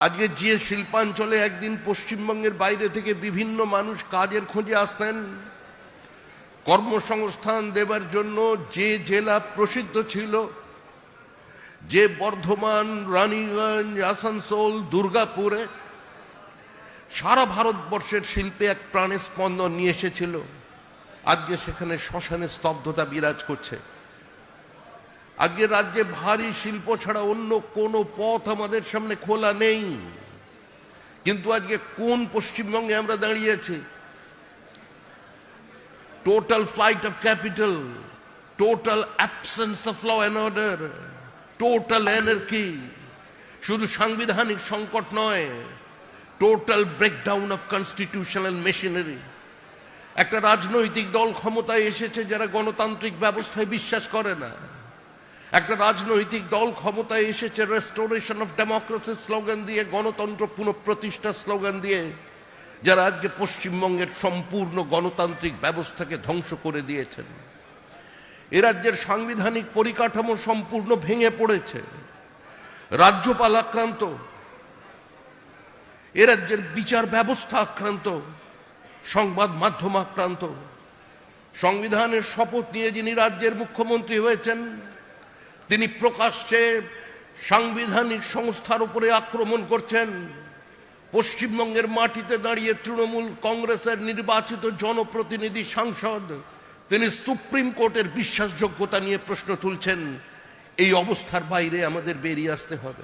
আজকে যে শিল্পাঞ্চলে একদিন পশ্চিমবঙ্গের বাইরে থেকে বিভিন্ন মানুষ কাজের খোঁজে আসতেন, কর্মসংস্থান দেবার জন্য যে জেলা প্রসিদ্ধ ছিল, যে বর্ধমান, রানীগঞ্জ, আসানসোল, দুর্গাপুরে সারা ভারতবর্ষের শিল্পে এক প্রাণের স্পন্দন নিয়ে এসেছিল, আজকে সেখানে শ্মশানে স্তব্ধতা বিরাজ করছে। আজকে রাজ্যে ভারী শিল্প ছাড়া অন্য কোনো পথ আমাদের সামনে খোলা নেই। কিন্তু আজকে কোন পশ্চিমবঙ্গে আমরা দাঁড়িয়েছি? Total flight of capital, total absence of law and order, total anarchy. শুধু সাংবিধানিক সংকট নয়, total breakdown of constitutional machinery. একটা রাজনৈতিক দল ক্ষমতায় এসেছে যারা গণতান্ত্রিক ব্যবস্থায় বিশ্বাস করে না। একটা রাজনৈতিক দল ক্ষমতায় এসেছে রেস্টোরেশন অফ ডেমোক্রেসি স্লোগান দিয়ে, গণতন্ত্র পুনঃপ্রতিষ্ঠা স্লোগান দিয়ে, যারা আজকে পশ্চিমবঙ্গের সম্পূর্ণ গণতান্ত্রিক ব্যবস্থাকে ধ্বংস করে দিয়েছেন। এ রাজ্যের সাংবিধানিক পরিকাঠামো সম্পূর্ণ ভেঙে পড়েছে। রাজ্যপাল আক্রান্ত, এ রাজ্যের বিচার ব্যবস্থা আক্রান্ত, সংবাদ মাধ্যম আক্রান্ত। সংবিধানের শপথ নিয়ে যিনি রাজ্যের মুখ্যমন্ত্রী হয়েছেন, তিনি প্রকাশ্যে সাংবিধানিক সংস্থার উপরে আক্রমণ করছেন। পশ্চিমবঙ্গের মাটিতে দাঁড়িয়ে তৃণমূল কংগ্রেসের নির্বাচিত জনপ্রতিনিধি সাংসদ, তিনি সুপ্রিম কোর্টের বিশ্বাসযোগ্যতা নিয়ে প্রশ্ন তুলছেন। এই অবস্থার বাইরে আমাদের বেরিয়ে আসতে হবে।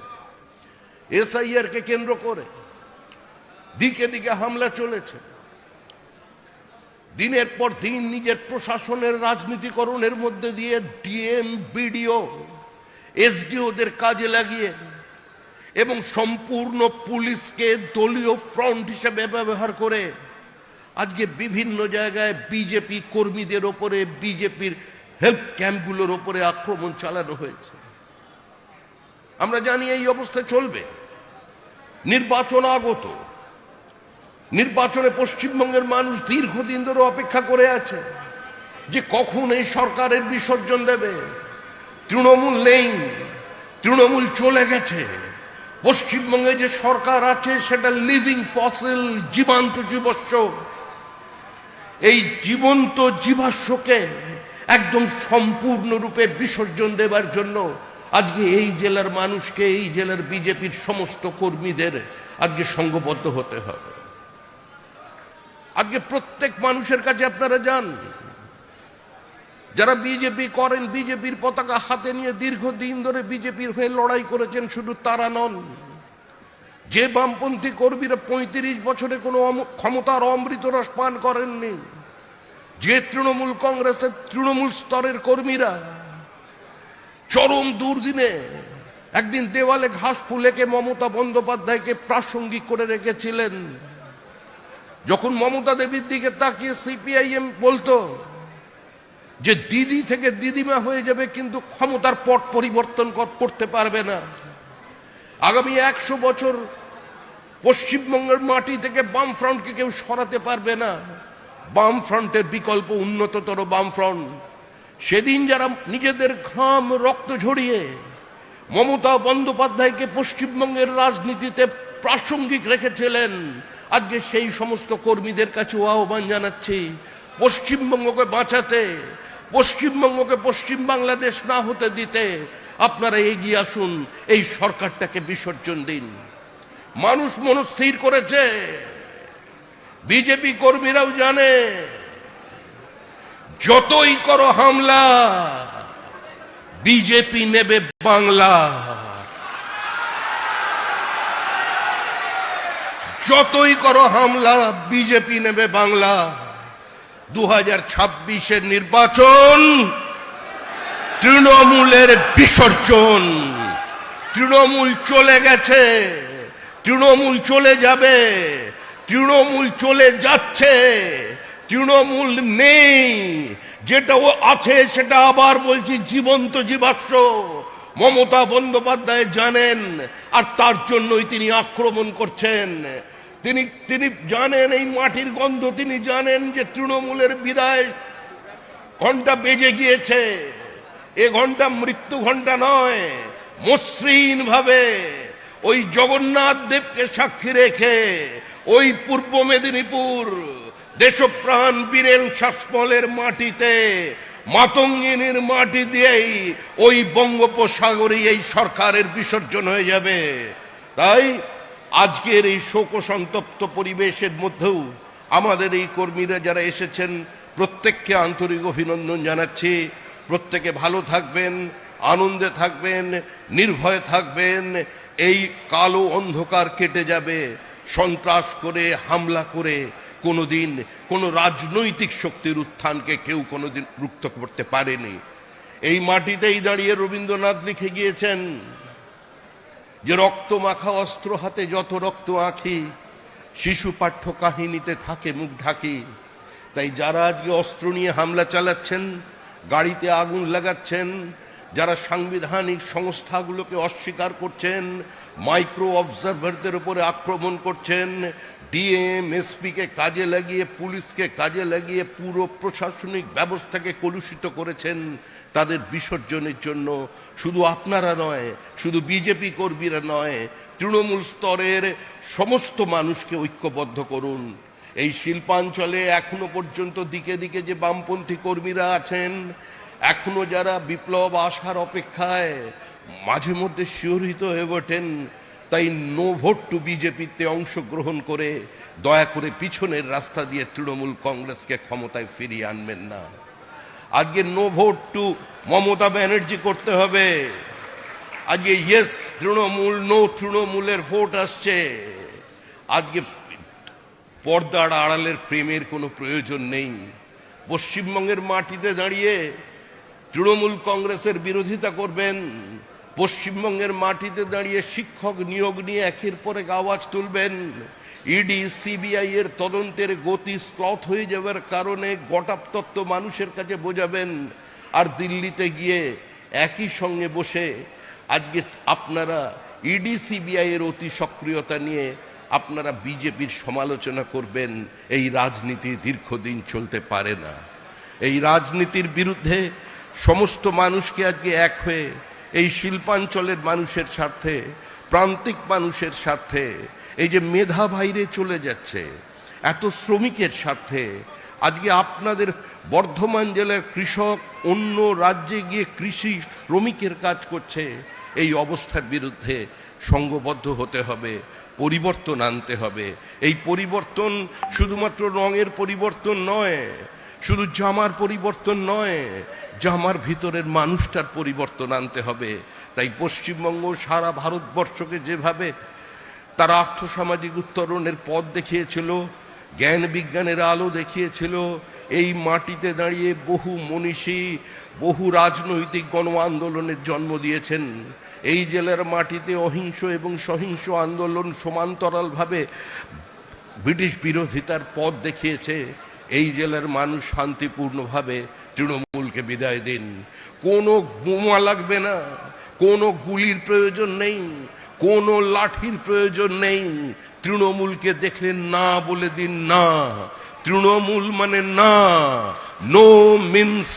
এসআইআর কে কেন্দ্র করে দিকে দিকে হামলা চলেছে। দিনের পর দিন নিজের প্রশাসনের রাজনীতিকরণের মধ্যে দিয়ে ডিএম, বিডিও, এসডিওদের কাজে লাগিয়ে এবং সম্পূর্ণ পুলিশকে দলীয় ফ্রন্ট হিসেবে ব্যবহার করে আজকে বিভিন্ন জায়গায় বিজেপি কর্মীদের ওপরে, বিজেপির হেল্প ক্যাম্পগুলোর ওপরে আক্রমণ চালানো হয়েছে। আমরা জানি এই অবস্থা চলবে। নির্বাচন আগত, নির্বাচনে পশ্চিমবঙ্গের মানুষ দীর্ঘদিন ধরে অপেক্ষা করে আছে যে কখন এই সরকারের বিসর্জন দেবে। তৃণমূল নেই, তৃণমূল চলে গেছে। পশ্চিমবঙ্গে যে সরকার আছে সেটা লিভিং ফসিল, জীবন্ত জীবাশ্ম। এই জীবন্ত জীবাশ্মকে একদম সম্পূর্ণরূপে বিসর্জন দেবার জন্য আজকে এই জেলার মানুষকে, এই জেলার বিজেপির সমস্ত কর্মীদের আজকে সংঘবদ্ধ হতে হবে। আজকে প্রত্যেক মানুষের কাছে আপনারা যান, যারা বিজেপি করেন, বিজেপির পতাকা হাতে নিয়ে দীর্ঘদিন ধরে বিজেপির হয়ে লড়াই করেছেন, শুধু তারা নন, যে বামপন্থী কর্মীরা 35 বছরে কোনো ক্ষমতার অমৃত রস পান করেননি, যে তৃণমূল কংগ্রেসের তৃণমূল স্তরের কর্মীরা চরম দুর্দিনে একদিন দেওয়ালে ঘাস ফুলেকে মমতা বন্দ্যোপাধ্যায়কে প্রাসঙ্গিক করে রেখেছিলেন। যখন মমতা দেবীর দিকে তাকিয়ে সিপিআইএম বলতো যে দিদি থেকে দিদিমা হয়ে যাবে, কিন্তু ক্ষমতার পট পরিবর্তন করতে পারবে না। আগামী 100 বছর পশ্চিমবঙ্গের মাটি থেকে বাম ফ্রন্টকে কেউ সরাতে পারবে না। বাম ফ্রন্টের বিকল্প উন্নততর বাম ফ্রন্ট। সেদিন যারা নিজেদের ঘাম রক্ত ঝরিয়ে মমতা বন্দ্যোপাধ্যায়কে পশ্চিমবঙ্গের রাজনীতিতে প্রাসঙ্গিক রেখেছিলেন, আজকে সেই সমস্ত কর্মীদের কাছে আহ্বান জানাচ্ছি, পশ্চিমবঙ্গকে বাঁচাতে, পশ্চিমবঙ্গকে পশ্চিম বাংলাদেশ না হতে দিতে আপনারা এগিয়ে আসুন, এই সরকারটাকে বিসর্জন দিন। মানুষ মনস্থির করেছে, বিজেপি কর্মীরাও জানে, যতই করো হামলা বিজেপি নেবে বাংলা। যতই করো হামলা বিজেপি নেবে বাংলা। 2026-এর নির্বাচন তৃণমূলের বিসর্জন। তৃণমূল চলে গেছে, তৃণমূল চলে যাবে, তৃণমূল চলে যাচ্ছে, তৃণমূল নেই। যেটা ও আছে সেটা আবার বলছি জীবন্ত জীবাশ্ম। মমতা বন্দ্যোপাধ্যায় জানেন, আর তার জন্যই তিনি আক্রমণ করছেন। তিনি জানেন এই মাটির গন্ধ, তিনি জানেন যে তৃণমূলের বিদায় ঘন্টা বেজে গিয়েছে। এ ঘন্টা মৃত্যু ঘন্টা নয়। মসৃণ ভাবে ওই জগন্নাথ দেবকে সাক্ষী রেখে ওই পূর্ব মেদিনীপুর দেশপ্রাণ বীরেন শাসমলের মাটিতে মাতঙ্গিনীর মাটি দিয়েই ওই বঙ্গোপসাগরে এই সরকারের বিসর্জন হয়ে যাবে। তাই আজকের এই শোকসন্তপ্ত পরিবেশের মধ্যেও আমাদের এই কর্মীরা যারা এসেছেন প্রত্যেককে আন্তরিক অভিনন্দন জানাচ্ছি। প্রত্যেকে ভালো থাকবেন, আনন্দে থাকবেন, নির্ভয়ে থাকবেন। এই কালো অন্ধকার কেটে যাবে। সন্ত্রাস করে, হামলা করে কোনোদিন কোনো রাজনৈতিক শক্তির উত্থানকে কেউ কোনোদিন রুখতে করতে পারেনি। এই মাটিতেই দাঁড়িয়ে রবীন্দ্রনাথ লিখে গিয়েছেন যে রক্ত মাখা অস্ত্র হাতে যত রক্ত আঁখি, শিশু পাঠ্য কাহিনীতে থাকে মুখ ঢাকি। তাই যারা আজকে অস্ত্র নিয়ে হামলা চালাচ্ছেন, গাড়িতে আগুন লাগাচ্ছেন, যারা সাংবিধানিক সংস্থাগুলোকে অস্বীকার করছেন, মাইক্রো অবজারভারদের উপরে আক্রমণ করছেন, ডিএম এসপিকে কাজে লাগিয়ে, পুলিশকে কাজে লাগিয়ে পুরো প্রশাসনিক ব্যবস্থাকে কলুষিত করেছেন, তাদের বিসর্জনের জন্য শুধু আপনারা নয়, শুধু বিজেপি কর্মীরা নয়, তৃণমূল স্তরের সমস্ত মানুষকে ঐক্যবদ্ধ করুন। এই শিল্পাঞ্চলে এখনো পর্যন্ত দিকে দিকে যে বামপন্থী কর্মীরা আছেন, এখনো যারা বিপ্লব আসার অপেক্ষায় মাঝে মধ্যে শিহরিত হয়ে ওঠেন, তাই নো ভোট টু বিজেপিতে অংশগ্রহণ করে দয়া করে পিছনের রাস্তা দিয়ে তৃণমূল কংগ্রেসকে ক্ষমতায় ফিরিয়ে আনবেন না। আজকে no vote to Mamata Banerjee করতে হবে। আজকে ইয়েস তৃণমূল, নো তৃণমূলের ভোট আসছে। আজকে পর্দার আড়ালের প্রেমের কোনো প্রয়োজন নেই। পশ্চিমবঙ্গের মাটিতে দাঁড়িয়ে তৃণমূল কংগ্রেসের বিরোধিতা করবেন, পশ্চিমবঙ্গের মাটিতে দাঁড়িয়ে শিক্ষক নিয়োগ নিয়ে একের পর এক আওয়াজ তুলবেন, ইডি সিবিআই এর তদন্তের গতি স্লথ হয়ে যাওয়ার কারণে গোটা তত্ত্ব মানুষের কাছে বোঝাবেন, আর দিল্লিতে গিয়ে একই সঙ্গে বসে আজকে আপনারা ইডি সিবিআই এর অতি সক্রিয়তা নিয়ে আপনারা বিজেপির সমালোচনা করবেন। এই রাজনীতি দীর্ঘদিন চলতে পারে না। এই রাজনীতির বিরুদ্ধে সমস্ত মানুষকে আজকে এক হয়ে এই শিল্পাঞ্চলের মানুষের স্বার্থে, প্রান্তিক মানুষের স্বার্থে, এই যে মেধা বাইরে চলে যাচ্ছে, এত শ্রমিকের স্বার্থে, আজকে আপনাদের বর্ধমান জেলার কৃষক অন্য রাজ্যে গিয়ে কৃষি শ্রমিকের কাজ করছে, এই অবস্থার বিরুদ্ধে সংঘবদ্ধ হতে হবে, পরিবর্তন আনতে হবে। এই পরিবর্তন শুধুমাত্র রঙের পরিবর্তন নয়, শুধু জামার পরিবর্তন নয়, জামার ভিতরের মানুষটার পরিবর্তন আনতে হবে। তাই পশ্চিমবঙ্গ সারা ভারতবর্ষকে যেভাবে তারা আর্থসামাজিক উত্তরণের পথ দেখিয়েছিল, জ্ঞান বিজ্ঞানের আলো দেখিয়েছিল, এই মাটিতে দাঁড়িয়ে বহু মনীষী, বহু রাজনৈতিক গণ আন্দোলনের জন্ম দিয়েছেন। এই জেলার মাটিতে অহিংস এবং সহিংস আন্দোলন সমান্তরালভাবে ব্রিটিশ বিরোধিতার পথ দেখিয়েছে। এই জেলার মানুষ শান্তিপূর্ণভাবে তৃণমূলকে বিদায় দিন। কোনো বোমা লাগবে না, কোনো গুলির প্রয়োজন নেই, কোনো লাঠির প্রয়োজন নেই। তৃণমূলকে দেখলে না বলে দিন না। তৃণমূল মানে না, নো মিন্স